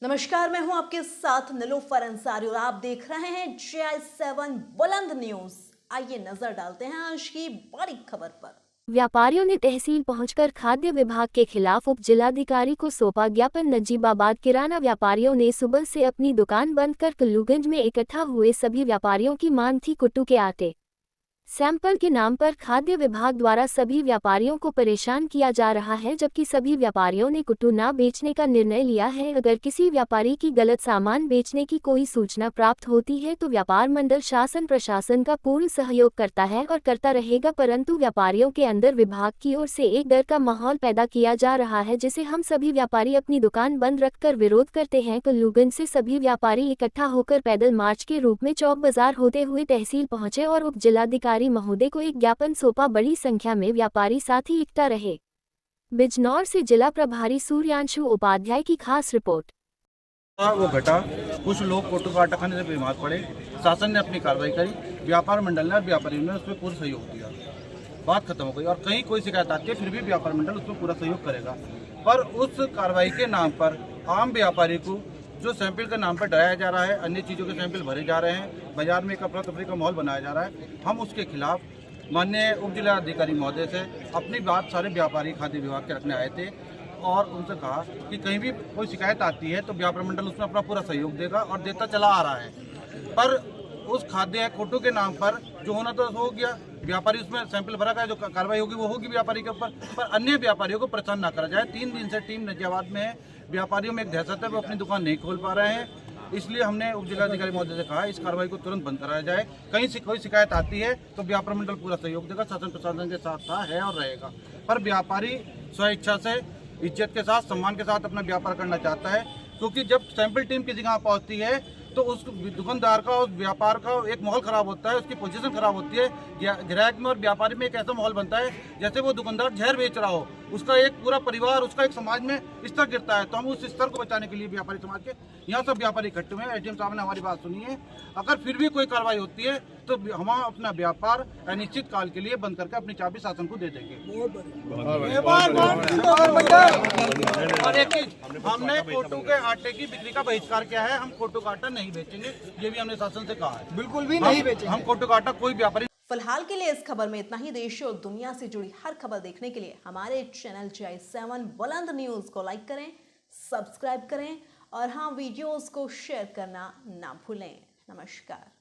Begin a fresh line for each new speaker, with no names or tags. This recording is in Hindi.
नमस्कार, मैं हूं आपके साथ निलोफर अंसारी और आप देख रहे हैं J7 बुलंद न्यूज। आइए नजर डालते हैं आज की बड़ी खबर पर।
व्यापारियों ने तहसील पहुंचकर खाद्य विभाग के खिलाफ उप जिलाधिकारी को सौंपा ज्ञापन। नजीबाबाद किराना व्यापारियों ने सुबह से अपनी दुकान बंद कर कुल्लूगंज में इकट्ठा हुए सभी व्यापारियों की मांग थी कुट्टू के आटे सैंपल के नाम पर खाद्य विभाग द्वारा सभी व्यापारियों को परेशान किया जा रहा है, जबकि सभी व्यापारियों ने कुट्टू न बेचने का निर्णय लिया है। अगर किसी व्यापारी की गलत सामान बेचने की कोई सूचना प्राप्त होती है तो व्यापार मंडल शासन प्रशासन का पूर्ण सहयोग करता है और करता रहेगा, परंतु व्यापारियों के अंदर विभाग की ओर से एक डर का माहौल पैदा किया जा रहा है, जिसे हम सभी व्यापारी अपनी दुकान बंद रखकर विरोध करते हैं। कुल्लूगंज से सभी व्यापारी इकट्ठा होकर पैदल मार्च के रूप में चौक बाजार होते हुए तहसील पहुंचे और उप जिलाधिकारी महोदय को एक ज्ञापन सौंपा। बड़ी संख्या में व्यापारी साथी इकट्ठा रहे। बिजनौर से जिला प्रभारी सूर्यांशु उपाध्याय की खास रिपोर्ट।
वो घटा, कुछ लोग कोटू का आटा खाने से बीमार पड़े, शासन ने अपनी कार्रवाई करी, व्यापार मंडल ने और व्यापारियों ने उसमें पूरा सहयोग दिया, बात खत्म हो गई। और कहीं कोई शिकायत आती है फिर भी व्यापार मंडल उसमें पूरा सहयोग करेगा। पर उस कार्रवाई के नाम पर आम व्यापारी को जो सैंपल के नाम पर डराया जा रहा है, अन्य चीज़ों के सैंपल भरे जा रहे हैं, बाजार में एक अफरा तफरी का माहौल बनाया जा रहा है, हम उसके खिलाफ माननीय उप जिलाधिकारी महोदय से अपनी बात सारे व्यापारी खाद्य विभाग के रखने आए थे और उनसे कहा कि कहीं भी कोई शिकायत आती है तो व्यापार मंडल उसमें अपना पूरा सहयोग देगा और देता चला आ रहा है। पर उस खाद्य कोटू के नाम पर जो होना तो हो गया, व्यापारी उसमें सैंपल भरा गया, जो कार्रवाई होगी वो होगी व्यापारी के ऊपर, पर अन्य व्यापारियों को परेशान ना करा जाए। 3 दिन से टीम नजीबाबाद में है, व्यापारियों में एक दहशत है, वो अपनी दुकान नहीं खोल पा रहे हैं। इसलिए हमने उप जिलाधिकारी महोदय से कहा इस कार्रवाई को तुरंत बंद कराया जाए। कहीं से कोई शिकायत आती है तो व्यापार मंडल पूरा सहयोग देगा, शासन प्रशासन के साथ था, है और रहेगा। पर व्यापारी स्वेच्छा से इज्जत के साथ सम्मान के साथ अपना व्यापार करना चाहता है, क्योंकि जब सैंपल टीम किसी जगह पहुंचती है तो उस दुकानदार का उस व्यापार का एक माहौल खराब होता है, उसकी पोजीशन खराब होती है। ग्राहक में और व्यापारी में एक ऐसा माहौल बनता है जैसे वो दुकानदार जहर बेच रहा हो, उसका एक पूरा परिवार, उसका एक समाज में स्तर गिरता है। तो हम उस स्तर को बचाने के लिए व्यापारी समाज के यहाँ सब व्यापारी इकट्ठे हुए हैं। एसडीएम साहब ने हमारी बात सुनी है, अगर फिर भी कोई कार्रवाई होती है तो हम अपना व्यापार अनिश्चित काल के लिए बंद करके अपनी चाबी शासन को दे देंगे। और एक चीज, हमने कोटू के आटे की बिक्री का बहिष्कार किया है, हम कोटू का आटा नहीं बेचेंगे, ये भी हमने शासन से कहा है, बिल्कुल भी नहीं बेचेंगे हम कोटू का आटा। कोई व्यापारी
फिलहाल के लिए इस खबर में इतना ही। देश और दुनिया से जुड़ी हर खबर देखने के लिए हमारे चैनल J7 बुलंद न्यूज को लाइक करें, सब्सक्राइब करें और हाँ, वीडियोस को शेयर करना ना भूलें। नमस्कार।